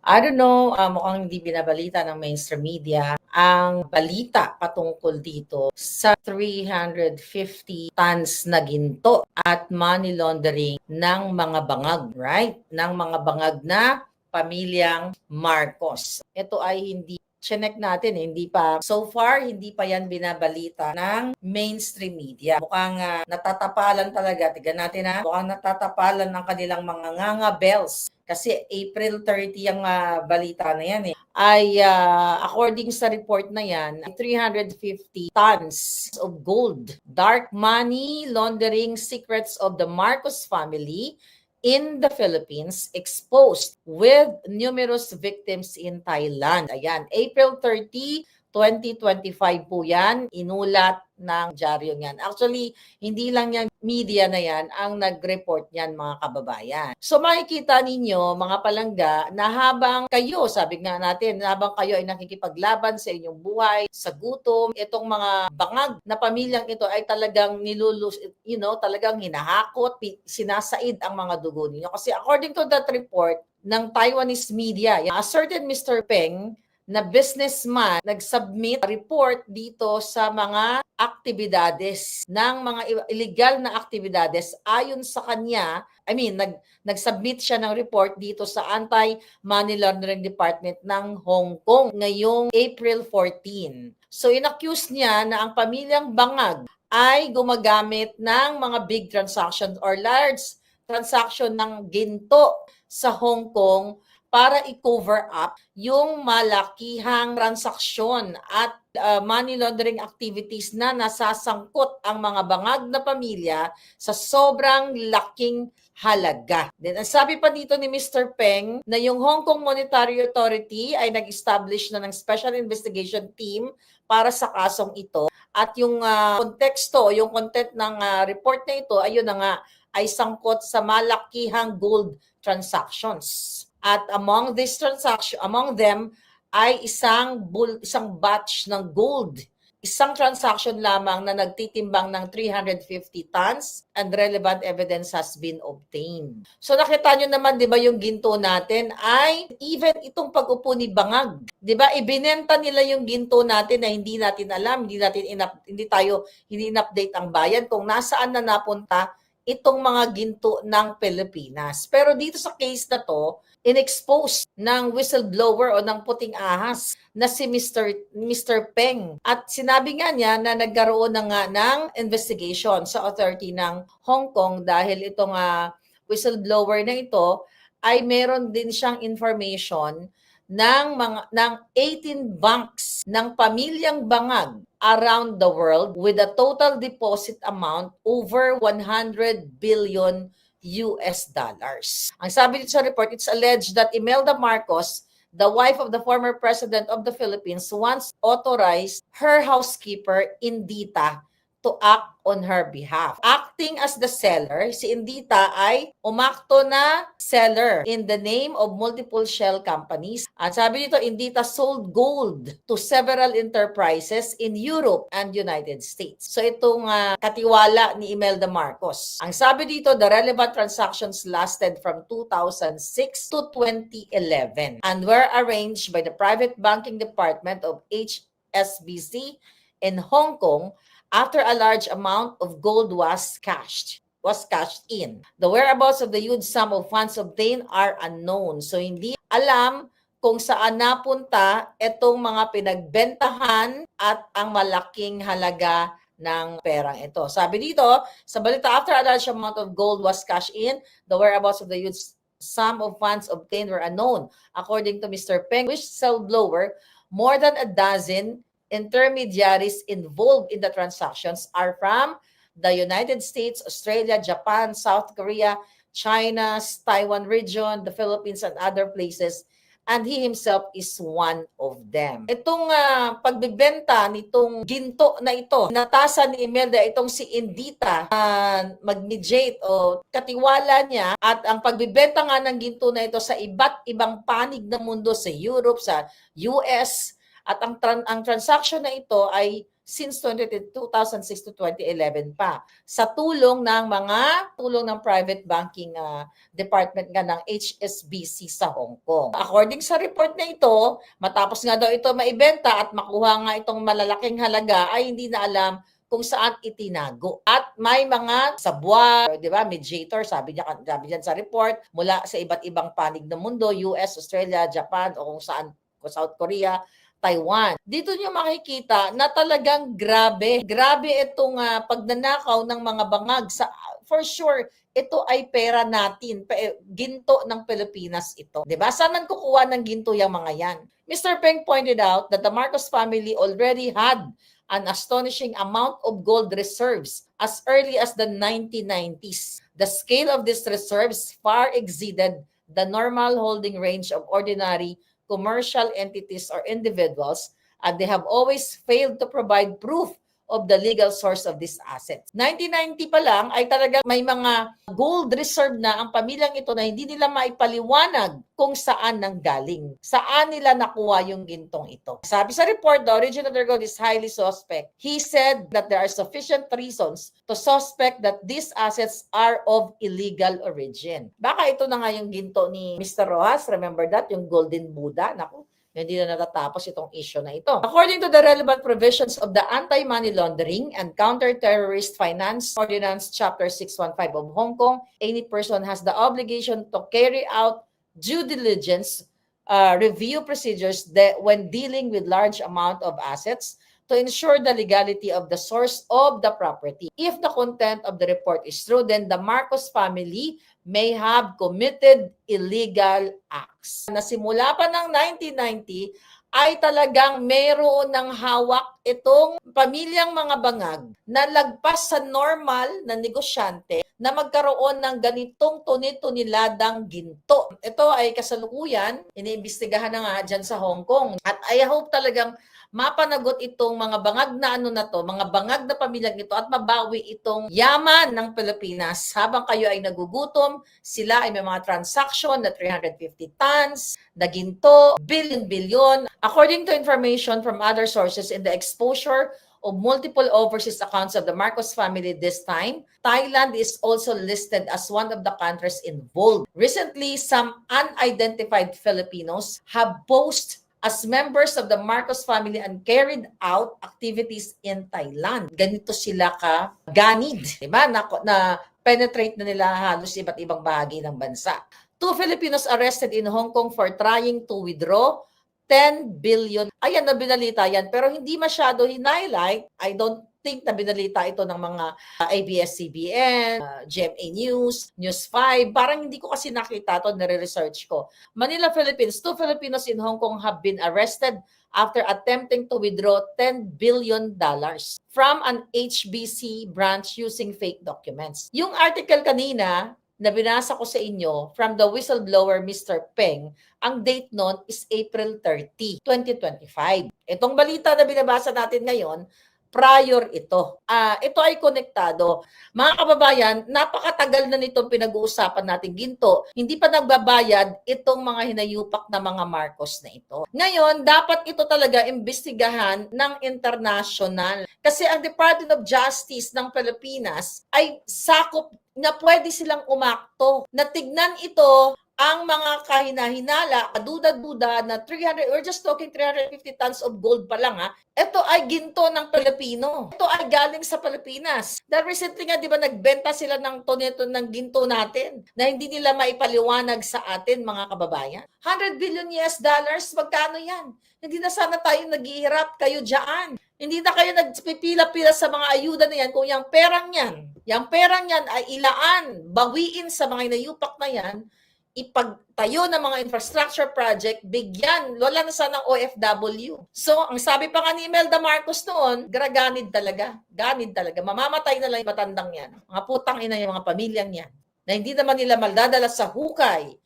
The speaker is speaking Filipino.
I don't know, mukhang hindi binabalita ng mainstream media ang balita patungkol dito sa 350 tons na ginto at money laundering ng mga bangag, right? Ng mga bangag na pamilyang Marcos. Ito ay hindi chinek natin, hindi pa, so far, hindi pa yan binabalita ng mainstream media. Mukhang natatapalan talaga, tignan natin mukhang natatapalan ng kanilang mga nganga bells. Kasi April 30 ang balita na yan ay according sa report na yan, 350 tons of gold. Dark money laundering secrets of the Marcos family in the Philippines exposed with numerous victims in Thailand. Ayan, April 30, 2025 po yan, inulat ng dyaryo yan. Actually, hindi lang yan media na yan ang nag-report niyan mga kababayan. So makikita ninyo mga palangga na habang kayo, sabi nga natin, habang kayo ay nakikipaglaban sa inyong buhay, sa gutom, itong mga bangag na pamilyang ito ay talagang talagang hinahakot, sinasaid ang mga dugo ninyo. Kasi according to that report ng Taiwanese media, a certain Mr. Peng na businessman nag-submit report dito sa mga aktibidades ng mga illegal na aktibidades ayon sa kanya. Nag-submit siya ng report dito sa Anti-Money Laundering Department ng Hong Kong ngayong April 14. So inaccuse niya na ang pamilyang bangag ay gumagamit ng mga big transactions or large transaction ng ginto sa Hong Kong para i-cover up yung malakihang transaksyon at money laundering activities na nasasangkot ang mga bangag na pamilya sa sobrang laking halaga. Then, ang sabi pa dito ni Mr. Peng na yung Hong Kong Monetary Authority ay nag-establish na ng Special Investigation Team para sa kasong ito. At yung konteksto, yung content ng report na ito, ayun na nga, ay sangkot sa malakihang gold transactions. At among them ay isang batch ng gold. Isang transaction lamang na nagtitimbang ng 350 tons and relevant evidence has been obtained. So nakita nyo naman, di ba, yung ginto natin ay even itong pag-upo ni Bangag. Di ba, ibinenta nila yung ginto natin na hindi natin alam, hindi in-update ang bayan kung nasaan na napunta itong mga ginto ng Pilipinas. Pero dito sa case na to, in-expose ng whistleblower o ng puting ahas na si Mr. Peng. At sinabi nga niya na nagkaroon na nga ng investigation sa authority ng Hong Kong dahil itong whistleblower na ito ay meron din siyang information ng 18 banks ng pamilyang bangag around the world with a total deposit amount over 100 billion US dollars. Ang sabi dito sa report, it's alleged that Imelda Marcos, the wife of the former president of the Philippines, once authorized her housekeeper, Indita, to act on her behalf. Acting as the seller, si Indita ay umakto na seller in the name of multiple shell companies. At sabi dito, Indita sold gold to several enterprises in Europe and United States. So itong katiwala ni Imelda Marcos. Ang sabi dito, the relevant transactions lasted from 2006 to 2011 and were arranged by the private banking department of HSBC in Hong Kong after a large amount of gold was cashed in. The whereabouts of the huge sum of funds obtained are unknown. So hindi alam kung saan napunta itong mga pinagbentahan at ang malaking halaga ng perang ito. Sabi dito, sa balita, after a large amount of gold was cashed in, the whereabouts of the huge sum of funds obtained were unknown. According to Mr. Peng, whistleblower, more than a dozen intermediaries involved in the transactions are from the United States, Australia, Japan, South Korea, China, Taiwan region, the Philippines, and other places. And he himself is one of them. Itong pagbibenta nitong ginto na ito, natasan ni Imelda itong si Indita mag-mediate o katiwala niya at ang pagbibenta nga ng ginto na ito sa iba't ibang panig ng mundo, sa Europe, sa US, at ang transaction na ito ay since 2006 to 2011 pa sa tulong ng private banking department nga ng HSBC sa Hong Kong. According sa report na ito, matapos nga daw ito maibenta at makuha nga itong malalaking halaga ay hindi na alam kung saan itinago. At may mga sabwa, di ba, mediator, sabi diyan sa report, mula sa iba't ibang panig ng mundo, US, Australia, Japan, o kung saan, South Korea, Taiwan. Dito nyo makikita na talagang grabe. Grabe itong pagnanakaw ng mga bangag. For sure, ito ay pera natin. Ginto ng Pilipinas ito. Diba? Saan man kukuha ng ginto yung mga yan? Mr. Peng pointed out that the Marcos family already had an astonishing amount of gold reserves as early as the 1990s. The scale of these reserves far exceeded the normal holding range of ordinary commercial entities or individuals, and they have always failed to provide proof of the legal source of these assets. 1990 pa lang ay talagang may mga gold reserve na ang pamilyang ito na hindi nila maipaliwanag kung saan nanggaling. Saan nila nakuha yung gintong ito. Sabi sa report, the origin of their gold is highly suspect. He said that there are sufficient reasons to suspect that these assets are of illegal origin. Baka ito na nga yung ginto ni Mr. Rojas. Remember that? Yung Golden Buddha. Naku, hindi na natatapos itong issue na ito. According to the relevant provisions of the Anti-Money Laundering and Counter-Terrorist Finance Ordinance Chapter 615 of Hong Kong, any person has the obligation to carry out due diligence review procedures when dealing with large amount of assets to ensure the legality of the source of the property. If the content of the report is true, then the Marcos family may have committed illegal acts. Nasimula pa ng 1990 ay talagang mayroon ng hawak itong pamilyang mga bangag na lagpas sa normal na negosyante na magkaroon ng ganitong tunit-tuniladang ginto. Ito ay kasalukuyan, iniimbestigahan na nga dyan sa Hong Kong. At I hope talagang mapanagot itong mga bangag na mga bangag na pamilyang ito at mabawi itong yaman ng Pilipinas. Habang kayo ay nagugutom, sila ay may mga transaction na 350 tons, na ginto, billion-billion. According to information from other sources in the exposure of multiple overseas accounts of the Marcos family this time, Thailand is also listed as one of the countries involved. Recently, some unidentified Filipinos have posed as members of the Marcos family and carried out activities in Thailand. Ganito sila ganid, diba? Na penetrate na nila halos iba't ibang bahagi ng bansa. 2 Filipinos arrested in Hong Kong for trying to withdraw 10 billion. Ayan, na binalita yan, pero hindi masyado hinighlight. I don't think na binalita ito ng mga ABS-CBN, GMA News, News 5. Parang hindi ko kasi nakita ito, nare-research ko. Manila, Philippines, 2 Filipinos in Hong Kong have been arrested after attempting to withdraw $10 billion from an HBC branch using fake documents. Yung article kanina, na binasa ko sa inyo from the whistleblower Mr. Peng, ang date nun is April 30, 2025. Itong balita na binabasa natin ngayon, prior ito. Ito ay konektado. Mga kababayan, napakatagal na nitong pinag-uusapan natin ginto. Hindi pa nagbabayad itong mga hinayupak na mga Marcos na ito. Ngayon, dapat ito talaga imbestigahan ng international. Kasi ang Department of Justice ng Pilipinas ay sakop na pwede silang umakto. Natignan ito ang mga kahinahinala, duda-duda na 300, we're just talking 350 tons of gold pa lang Ito ay ginto ng Pilipino. Ito ay galing sa Pilipinas. Dahil recently nga, di ba, nagbenta sila ng tonito ng ginto natin na hindi nila maipaliwanag sa atin, mga kababayan. 100 billion US dollars, magkano yan? Hindi na sana tayo naghihirap, kayo dyan. Hindi na kayo nagpipila-pila sa mga ayuda na yan kung yung perang yan ay ilaan, bawiin sa mga inayupak na yan, ipagtayo ng mga infrastructure project, bigyan, wala na sanang OFW. So, ang sabi pa nga ni Imelda Marcos noon, ganid talaga. Mamamatay na lang yung matandang yan. Mga putang ina yung mga pamilyang yan, na hindi naman nila maldadala sa hukay